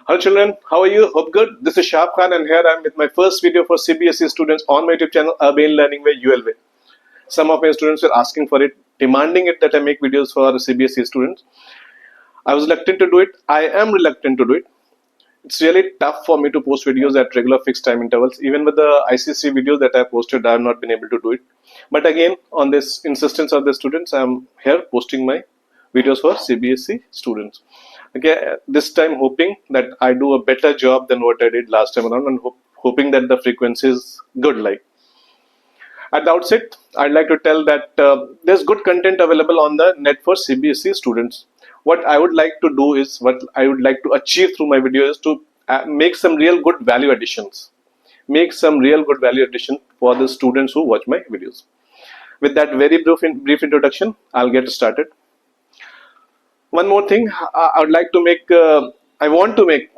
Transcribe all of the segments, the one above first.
Hello children, how are you? Hope good. This is Shah Khan and here I am with my first video for CBSE students on my YouTube channel Urban Learning Way UL Way. Some of my students were asking for it, demanding it that I make videos for CBSE students. I was reluctant to do it. I am reluctant to do it. It's really tough for me to post videos at regular fixed time intervals. Even with the ICC videos that I posted, I have not been able to do it. But again, on this insistence of the students, I am here posting my videos for CBSE students. Okay, this time hoping that I do a better job than what I did last time around, and hoping that the frequency is good. Like at the outset, I'd like to tell that there's good content available on the net for CBSE students. What I would like to do is, what I would like to achieve through my video is to make some real good value additions. Make some real good value addition for the students who watch my videos. With that very brief introduction, I'll get started. One more thing, I would like to make, I want to make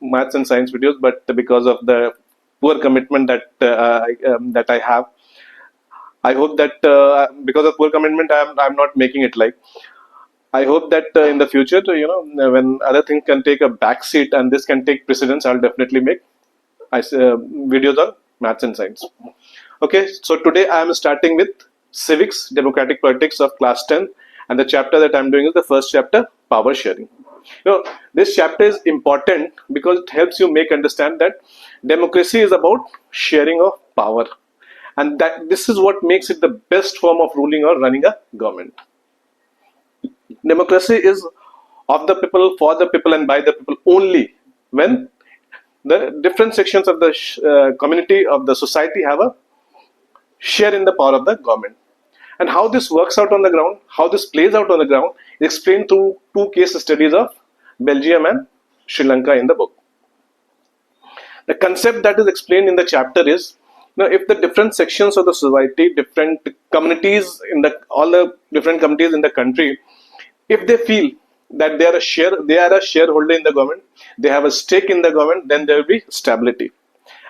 maths and science videos, but because of the poor commitment that I have, I hope that because of poor commitment, I'm not making it. Like, I hope that in the future, when other things can take a back seat and this can take precedence, I'll definitely make videos on maths and science. Okay, so today I am starting with civics, democratic politics of class 10. And the chapter that I'm doing is the first chapter, power sharing. This chapter is important because it helps you understand that democracy is about sharing of power. And that this is what makes it the best form of ruling or running a government. Democracy is of the people, for the people, and by the people only when the different sections of the community of the society have a share in the power of the government. And how this works out on the ground, how this plays out on the ground, is explained through two case studies of Belgium and Sri Lanka in the book. The concept that is explained in the chapter is, if the different sections of the society, different communities all the different communities in the country, if they feel that they are a shareholder in the government, they have a stake in the government, then there will be stability,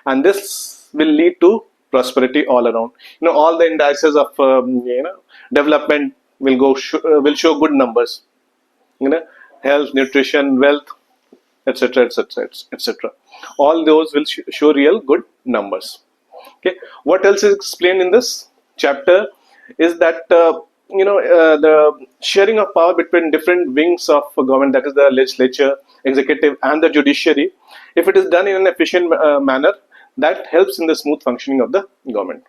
and this will lead to prosperity all around. All the indices of development will show good numbers. Health, nutrition, wealth, etc., etc., etc. All those will show real good numbers. Okay. What else is explained in this chapter is that the sharing of power between different wings of government, that is the legislature, executive, and the judiciary, if it is done in an efficient manner, that helps in the smooth functioning of the government.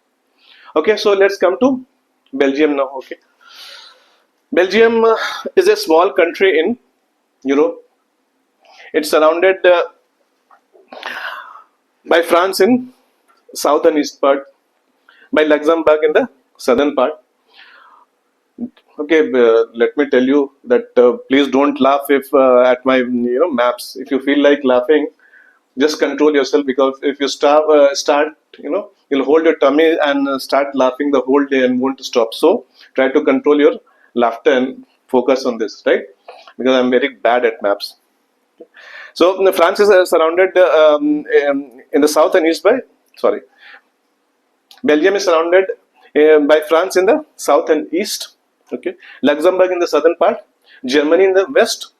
Okay, so let's come to Belgium now. Okay, Belgium is a small country in Europe. It's surrounded by France in south and east part, by Luxembourg in the southern part. Okay, let me tell you that please don't laugh if at my maps. If you feel like laughing, just control yourself, because if you start you'll hold your tummy and start laughing the whole day and won't stop. So try to control your laughter and focus on this, right? Because I'm very bad at maps. So France is surrounded in the south and east Belgium is surrounded by France in the south and east. Okay, Luxembourg in the southern part, Germany in the west,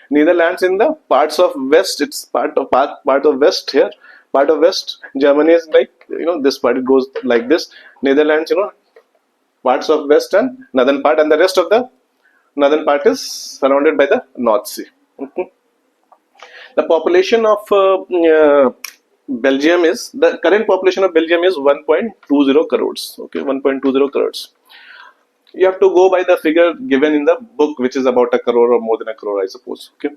Netherlands in the parts of west. It's part of west here. Part of west. Germany is like this part. It goes like this. Netherlands, parts of west and northern part, and the rest of the northern part is surrounded by the North Sea. The population of Belgium is, the current population of Belgium is 1.20 crores. Okay, 1.20 crores. You have to go by the figure given in the book, which is about a crore or more than a crore, I suppose. Okay,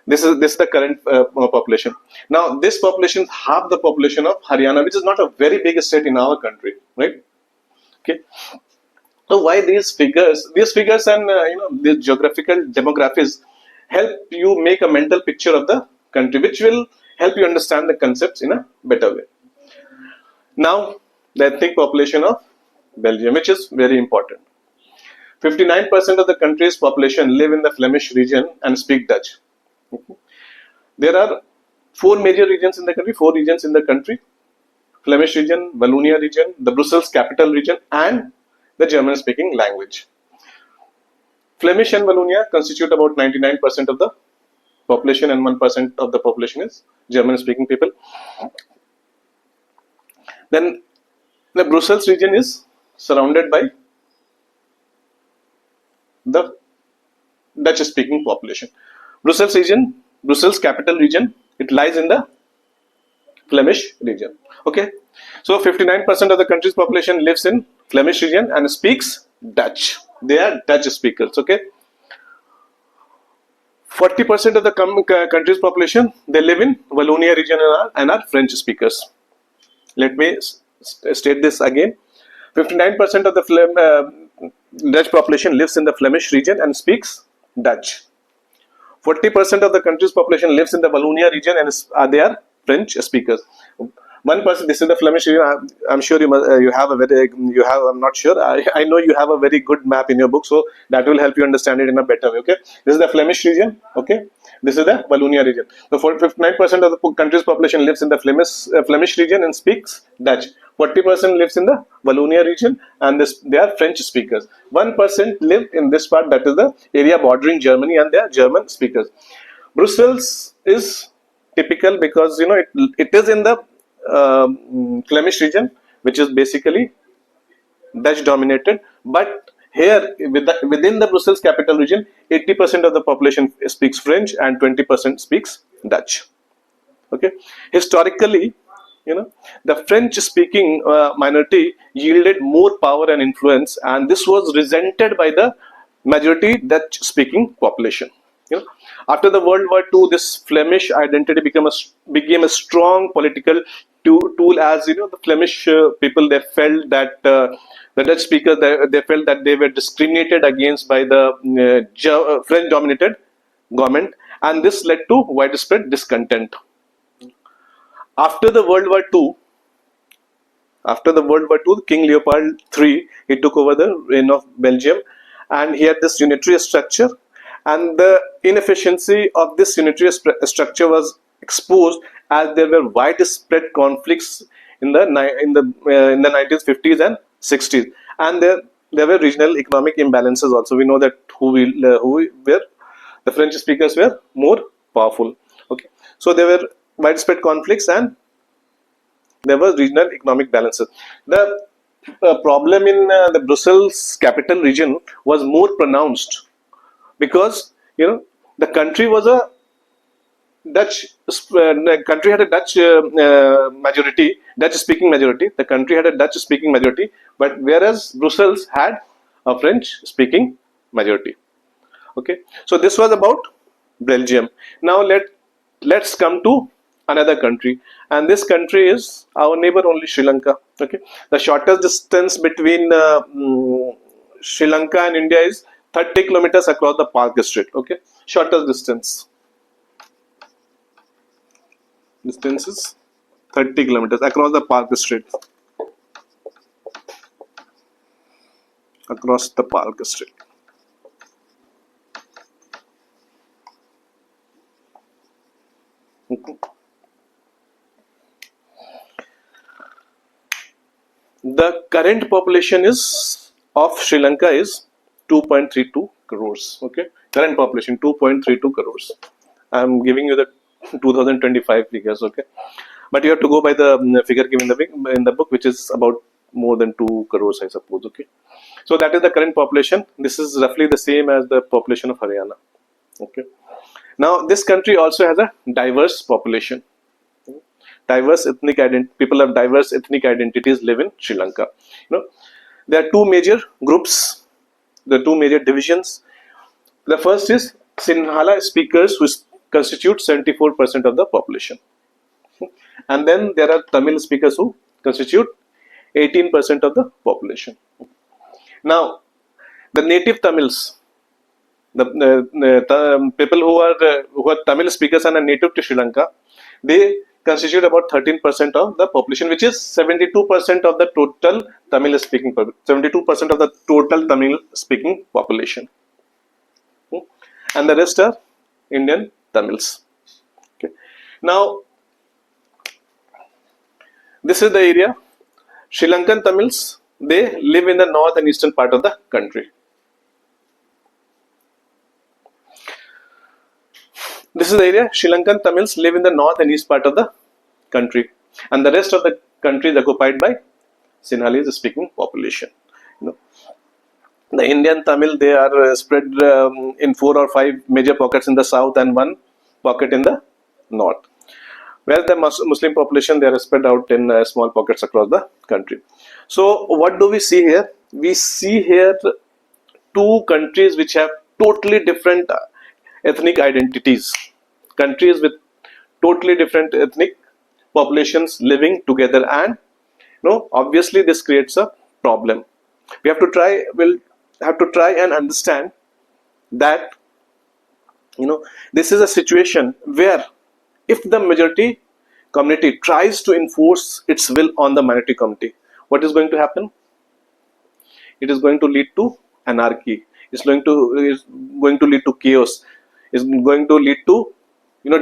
this is the current population. Now, this population is half the population of Haryana, which is not a very big state in our country, right? Okay. So why these figures? These figures and the geographical demographics help you make a mental picture of the country, which will help you understand the concepts in a better way. Now, the ethnic population of Belgium, which is very important. 59% of the country's population live in the Flemish region and speak Dutch. There are four major regions in the country, Flemish region, Wallonia region, the Brussels capital region, and the German-speaking language. Flemish and Wallonia constitute about 99% of the population and 1% of the population is German speaking people. Then the Brussels region is surrounded by the Dutch speaking population. Brussels region, Brussels capital region, it lies in the Flemish region. Okay, so 59% of the country's population lives in Flemish region and speaks Dutch. They are Dutch speakers. Okay, 40% of the country's population, they live in Wallonia region and are French speakers. Let me state this again. 59% of the Dutch population lives in the Flemish region and speaks Dutch. 40% of the country's population lives in the Wallonia region and they are French speakers. 1%, this is the Flemish region. I'm sure you have a very, I'm not sure, I know you have a very good map in your book, so that will help you understand it in a better way. Okay, this is the Flemish region. Okay, this is the Wallonia region. So 59% of the country's population lives in the Flemish region and speaks Dutch. 40% lives in the Wallonia region and they are French speakers. 1% live in this part, that is the area bordering Germany, and they are German speakers. Brussels is typical because it is in the Flemish region, which is basically Dutch dominated, but here within the Brussels capital region, 80% of the population speaks French and 20% speaks Dutch. Okay, historically, the French speaking minority yielded more power and influence, and this was resented by the majority Dutch speaking population. After the World War II, this Flemish identity became a strong political tool, as the Flemish people, they felt that the Dutch speakers, they felt that they were discriminated against by the French dominated government, and this led to widespread discontent. After the World War II, King Leopold III, he took over the reign of Belgium, and he had this unitary structure, and the inefficiency of this unitary structure was exposed as there were widespread conflicts in the 1950s and 60s, and there were regional economic imbalances also. We know that the French speakers were more powerful. Okay, so there were widespread conflicts and there was regional economic balances. The problem in the Brussels capital region was more pronounced because the country was a Dutch country, had a Dutch majority, Dutch speaking majority. The country had a Dutch speaking majority, but whereas Brussels had a French speaking majority. Okay, so this was about Belgium. Now let's come to another country, and this country is our neighbor only, Sri Lanka. Okay, the shortest distance between Sri Lanka and India is 30 kilometers across the Park Strait. Okay, shortest distance is 30 kilometers across the Park Strait. Across the Park Strait. The current population of Sri Lanka is 2.32 crores. Okay, current population 2.32 crores. I am giving you the 2025 figures. Okay, but you have to go by the figure given in the book, which is about more than 2 crores, I suppose. Okay, so that is the current population. This is roughly the same as the population of Haryana. Okay, now this country also has a diverse population. Diverse ethnic identity, people of diverse ethnic identities live in Sri Lanka. There are two major groups, the two major divisions. The first is Sinhala speakers, who constitute 74% of the population, and then there are Tamil speakers who constitute 18% of the population. Now, the native Tamils, the people who are Tamil speakers and are native to Sri Lanka, they constitute about 13% of the population, which is 72% of the total Tamil speaking 72% of the total Tamil speaking population, and the rest are Indian Tamils. Okay. Now, this is the area. Sri Lankan Tamils, they live in the north and eastern part of the country. This is the area. Sri Lankan Tamils live in the north and east part of the country, and the rest of the country is occupied by Sinhalese speaking population. You know, the Indian Tamil, they are spread in 4 or 5 major pockets in the south and one pocket in the north. Where the Muslim population, they are spread out in small pockets across the country. So what do we see here? We see here two countries which have totally different ethnic identities. Countries with totally different ethnic populations living together, and obviously this creates a problem. We'll have to try and understand that this is a situation where if the majority community tries to enforce its will on the minority community, what is going to happen? It is going to lead to anarchy. It's going to lead to chaos. It's going to lead to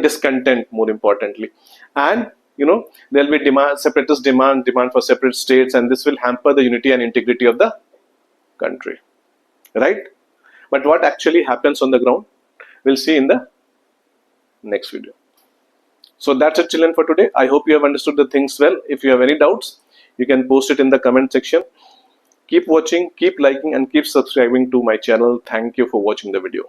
discontent, more importantly, and there will be separatist demand for separate states, and this will hamper the unity and integrity of the country, right? But what actually happens on the ground, we'll see in the next video. So that's it, children, for today. I hope you have understood the things well. If you have any doubts, you can post it in the comment section. Keep watching, keep liking, and keep subscribing to my channel. Thank you for watching the video.